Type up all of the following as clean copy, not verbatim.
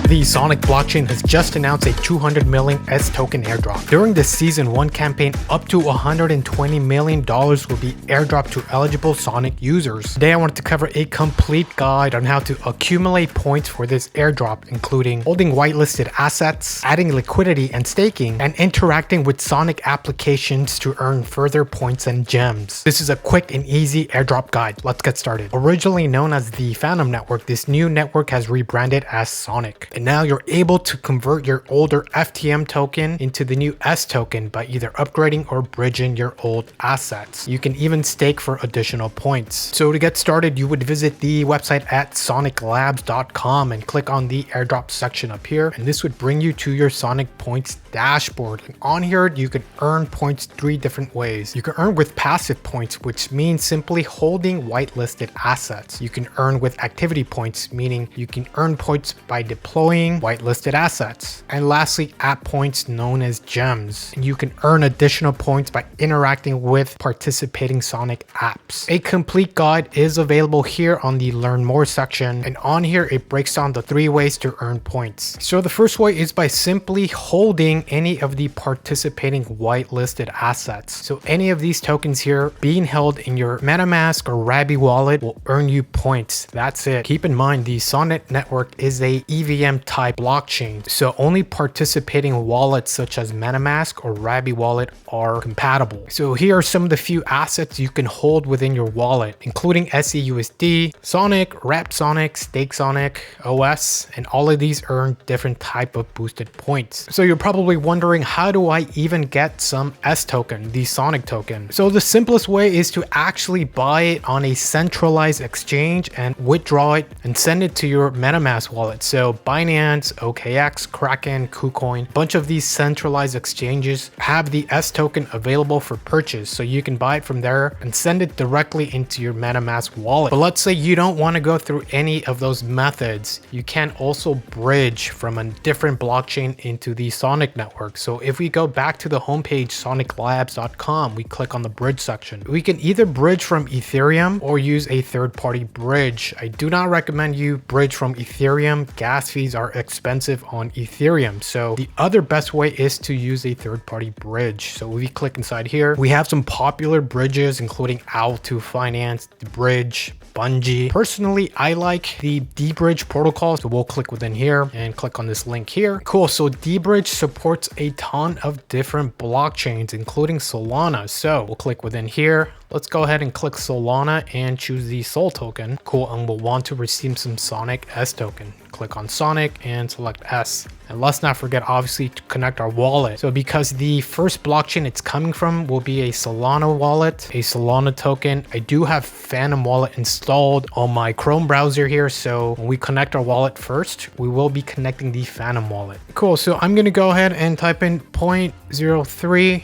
The Sonic blockchain has just announced a 200 million S token airdrop. During the Season 1 campaign, up to $120 million will be airdropped to eligible Sonic users. Today I wanted to cover a complete guide on how to accumulate points for this airdrop, including holding whitelisted assets, adding liquidity and staking, and interacting with Sonic applications to earn further points and gems. This is a quick and easy airdrop guide. Let's get started. Originally known as the Fantom network, this new network has rebranded as Sonic. And now you're able to convert your older FTM token into the new S token by either upgrading or bridging your old assets. You can even stake for additional points. So to get started, you would visit the website at soniclabs.com and click on the airdrop section up here. And this would bring you to your Sonic points dashboard. And on here, you can earn points 3 different ways. You can earn with passive points, which means simply holding whitelisted assets. You can earn with activity points, meaning you can earn points by deploying whitelisted assets. And lastly, app points known as gems. And you can earn additional points by interacting with participating Sonic apps. A complete guide is available here on the Learn More section. And on here, it breaks down the 3 ways to earn points. So the first way is by simply holding any of the participating whitelisted assets. So any of these tokens here being held in your MetaMask or Rabby wallet will earn you points. That's it. Keep in mind, the Sonic network is a EVM type blockchain, so only participating wallets such as MetaMask or Rabby wallet are compatible. So here are some of the few assets you can hold within your wallet, including SEUSD, Sonic, Wrapped Sonic, Stake Sonic, OS, and all of these earn different type of boosted points. So you're probably wondering, how do I even get some S token, the Sonic token? So the simplest way is to actually buy it on a centralized exchange and withdraw it and send it to your MetaMask wallet. So Binance, OKX, Kraken, KuCoin, a bunch of these centralized exchanges have the S token available for purchase. So you can buy it from there and send it directly into your MetaMask wallet. But let's say you don't want to go through any of those methods. You can also bridge from a different blockchain into the Sonic network. So if we go back to the homepage, soniclabs.com, we click on the bridge section. We can either bridge from Ethereum or use a third-party bridge. I do not recommend you bridge from Ethereum. Gas fees are expensive on Ethereum. So the other best way is to use a third-party bridge. So we click inside here. We have some popular bridges, including Owl2 Finance, The Bridge, Bungee. Personally, I like the dBridge protocol. So we'll click within here and click on this link here. Cool. So dBridge supports a ton of different blockchains, including Solana. So we'll click within here. Let's go ahead and click Solana and choose the Sol token. Cool. And we'll want to receive some Sonic S token. Click on Sonic and select S. And let's not forget, obviously, to connect our wallet. So because the first blockchain it's coming from will be a Solana wallet, a Solana token. I do have Fantom wallet installed on my Chrome browser here. So when we connect our wallet first, we will be connecting the Fantom wallet. Cool. So I'm going to go ahead and type in 0.03.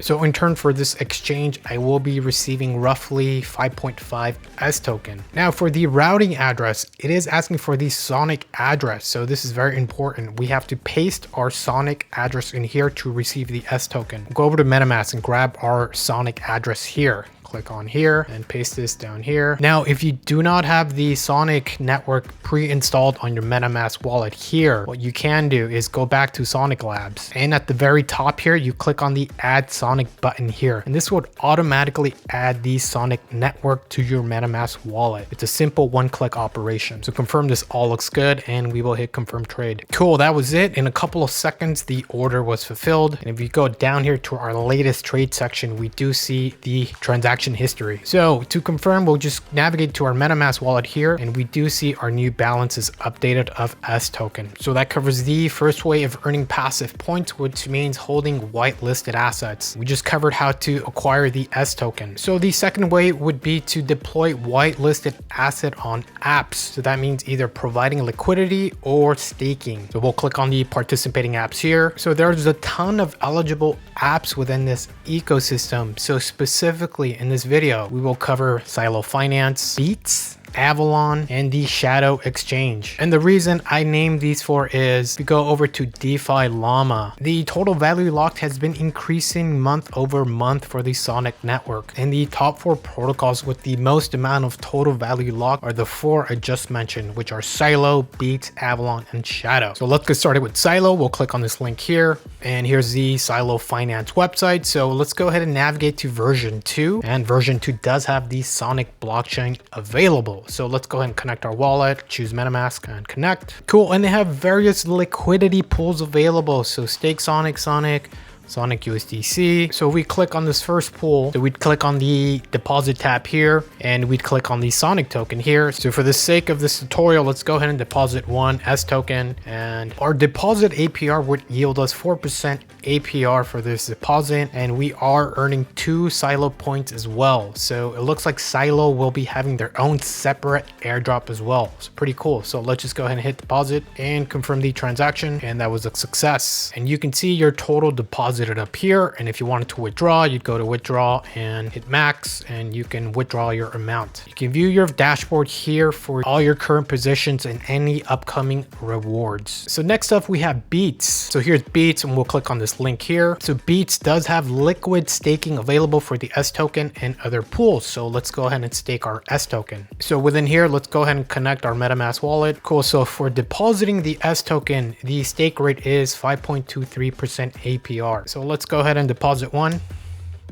So in turn for this exchange, I will be receiving roughly 5.5 S token. Now for the routing address, it is asking for the Sonic address. So this is very important. We have to paste our Sonic address in here to receive the S token. Go over to MetaMask and grab our Sonic address here. Click on here and paste this down here. Now, if you do not have the Sonic network pre-installed on your MetaMask wallet here, what you can do is go back to Sonic Labs. And at the very top here, you click on the Add Sonic button here. And this would automatically add the Sonic network to your MetaMask wallet. It's a simple one-click operation. So confirm this all looks good and we will hit confirm trade. Cool, that was it. In a couple of seconds, the order was fulfilled. And if you go down here to our latest trade section, we do see the transaction history. So to confirm, we'll just navigate to our MetaMask wallet here and we do see our new balance is updated of S token. So that covers the first way of earning passive points, which means holding whitelisted assets. We just covered how to acquire the S token. So the second way would be to deploy whitelisted asset on apps. So that means either providing liquidity or staking. So we'll click on the participating apps here. So there's a ton of eligible apps within this ecosystem. So specifically in this video, we will cover Silo Finance, Beats, Avalon, and the Shadow Exchange. And the reason I named these four is we go over to DeFi Llama. The total value locked has been increasing month over month for the Sonic network. And the top four protocols with the most amount of total value locked are the four I just mentioned, which are Silo, Beats, Avalon, and Shadow. So let's get started with Silo. We'll click on this link here, and here's the Silo Finance website. So let's go ahead and navigate to version 2, and version 2 does have the Sonic blockchain available. So let's go ahead and connect our wallet, choose MetaMask and connect. Cool, and they have various liquidity pools available. So Stake Sonic, Sonic USDC. So we click on this first pool, so we'd click on the deposit tab here, and we'd click on the Sonic token here. So for the sake of this tutorial, let's go ahead and deposit one S token, and our deposit APR would yield us 4% APR for this deposit, and we are earning 2 Silo points as well. So it looks like Silo will be having their own separate airdrop as well. So pretty cool. So let's just go ahead and hit deposit and confirm the transaction, and that was a success. And you can see your total deposit up here, and if you wanted to withdraw, you'd go to withdraw and hit max, and you can withdraw your amount. You can view your dashboard here for all your current positions and any upcoming rewards. So next up we have Beats. So here's Beats, and we'll click on this link here. So Beats does have liquid staking available for the S token and other pools. So let's go ahead and stake our S token. So within here, let's go ahead and connect our MetaMask wallet. Cool. So for depositing the S token, the stake rate is 5.23% APR. So let's go ahead and deposit one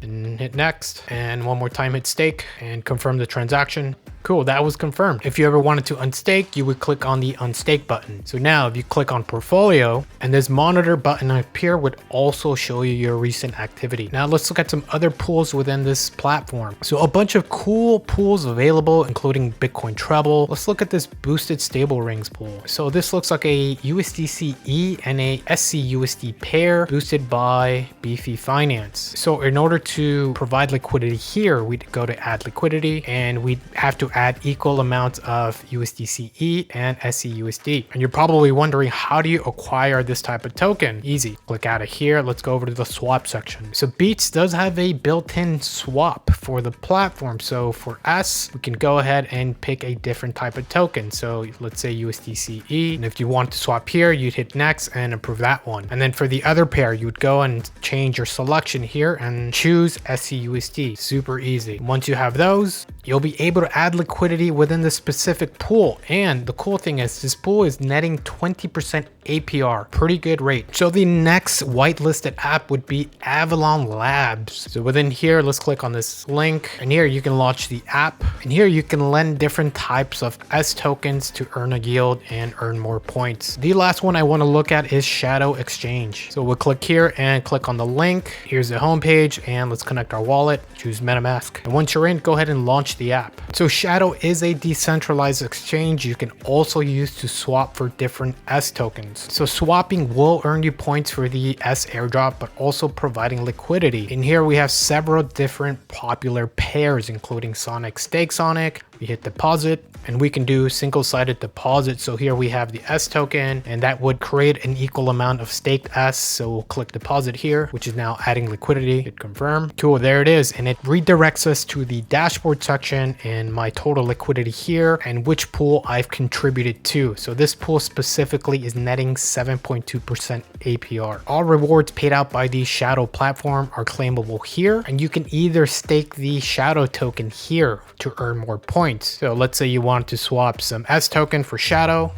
and hit next, and one more time hit stake and confirm the transaction. Cool, that was confirmed. If you ever wanted to unstake, you would click on the unstake button. So now if you click on portfolio, and this monitor button up here would also show you your recent activity. Now let's look at some other pools within this platform. So a bunch of cool pools available, including Bitcoin Treble. Let's look at this boosted stable rings pool. So this looks like a USDC-E and a SCUSD pair boosted by Beefy Finance. So in order to provide liquidity here, we'd go to add liquidity, and we'd have to add equal amounts of USDC-E and SCUSD. And you're probably wondering, how do you acquire this type of token? Easy. Click out of here. Let's go over to the swap section. So Beats does have a built-in swap for the platform. So for us, we can go ahead and pick a different type of token. So let's say USDC-E. And if you want to swap here, you'd hit next and approve that one. And then for the other pair, you'd go and change your selection here and choose SCUSD. Super easy. Once you have those, you'll be able to add liquidity within the specific pool. And the cool thing is this pool is netting 20% APR, pretty good rate. So the next whitelisted app would be Avalon Labs. So within here, let's click on this link, and here you can launch the app, and here you can lend different types of S tokens to earn a yield and earn more points. The last one I want to look at is Shadow Exchange. So we'll click here and click on the link. Here's the homepage, and let's connect our wallet, choose MetaMask. And once you're in, go ahead and launch the app. So Shadow is a decentralized exchange you can also use to swap for different S tokens. So swapping will earn you points for the S airdrop, but also providing liquidity. In here, we have several different popular pairs, including Sonic, Stake Sonic. We hit deposit, and we can do single-sided deposit. So here we have the S token, and that would create an equal amount of staked S. So we'll click deposit here, which is now adding liquidity. Hit confirm. Cool, there it is. And it redirects us to the dashboard section and my total liquidity here and which pool I've contributed to. So this pool specifically is netting 7.2% APR. All rewards paid out by the Shadow platform are claimable here, and you can either stake the Shadow token here to earn more points. So let's say you want to swap some S token for Shadow.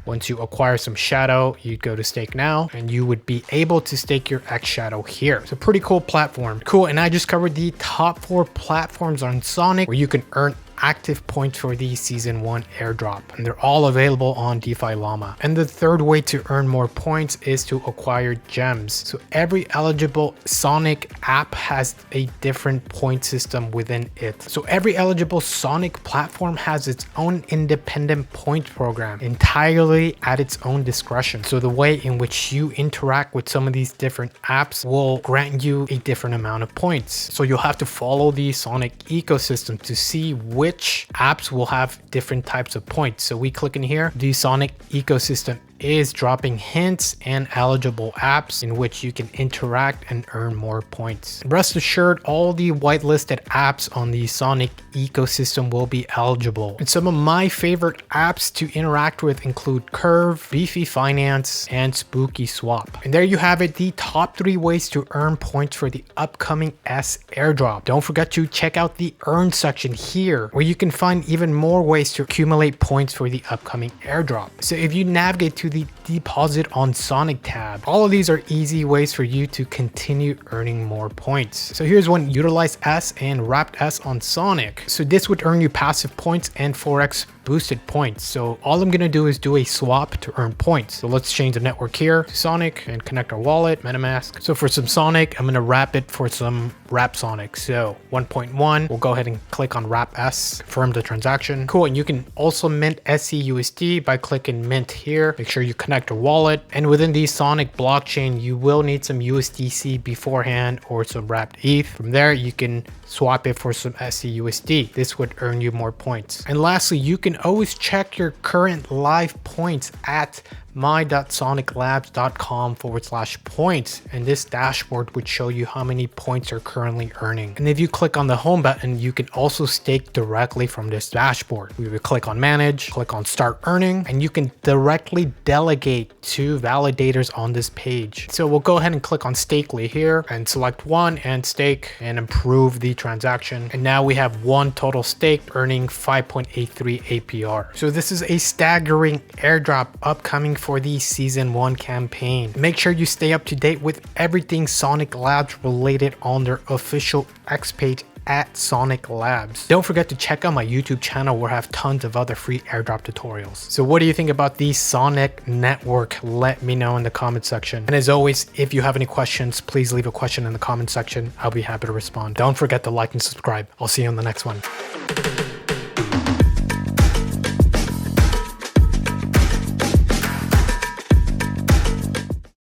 Once you acquire some Shadow, you'd go to stake now, and you would be able to stake your X Shadow here. It's a pretty cool platform. Cool, and I just covered the top 4 platforms on Sonic where you can earn active points for the season 1 airdrop, and they're all available on DeFi Llama. And the third way to earn more points is to acquire gems. So every eligible Sonic app has a different point system within it. So every eligible Sonic platform has its own independent point program entirely at its own discretion. So the way in which you interact with some of these different apps will grant you a different amount of points. So you'll have to follow the Sonic ecosystem to see which apps will have different types of points. So we click in here, the Sonic ecosystem is dropping hints and eligible apps in which you can interact and earn more points. Rest assured, all the whitelisted apps on the Sonic ecosystem will be eligible. And some of my favorite apps to interact with include Curve, Beefy Finance, and Spooky Swap. And there you have it, the top 3 ways to earn points for the upcoming S airdrop. Don't forget to check out the earn section here, where you can find even more ways to accumulate points for the upcoming airdrop. So if you navigate to the deposit on Sonic tab, all of these are easy ways for you to continue earning more points. So here's one: utilize S and wrapped S on Sonic. So this would earn you passive points and 4x boosted points. So all I'm gonna do is do a swap to earn points. So let's change the network here to Sonic and connect our wallet, MetaMask. So for some Sonic, I'm gonna wrap it for some wrap Sonic. So 1.1, we'll go ahead and click on wrap S, confirm the transaction. Cool, and you can also mint SCUSD by clicking mint here. Make sure you connect your wallet. And within the Sonic blockchain, you will need some USDC beforehand or some wrapped ETH. From there, you can swap it for some SCUSD. This would earn you more points. And lastly, you can always check your current live points at my.soniclabs.com/points, and this dashboard would show you how many points you're currently earning. And if you click on the home button, you can also stake directly from this dashboard. We would click on manage, click on start earning, and you can directly delegate to validators on this page. So we'll go ahead and click on Stakely here and select one and stake and improve the transaction. And now we have one total stake earning 5.83 APR. So this is a staggering airdrop upcoming for the season 1 campaign. Make sure you stay up to date with everything Sonic Labs related on their official X page at Sonic Labs. Don't forget to check out my YouTube channel where I have tons of other free airdrop tutorials. So what do you think about the Sonic network? Let me know in the comment section. And as always, if you have any questions, please leave a question in the comment section. I'll be happy to respond. Don't forget to like and subscribe. I'll see you on the next one.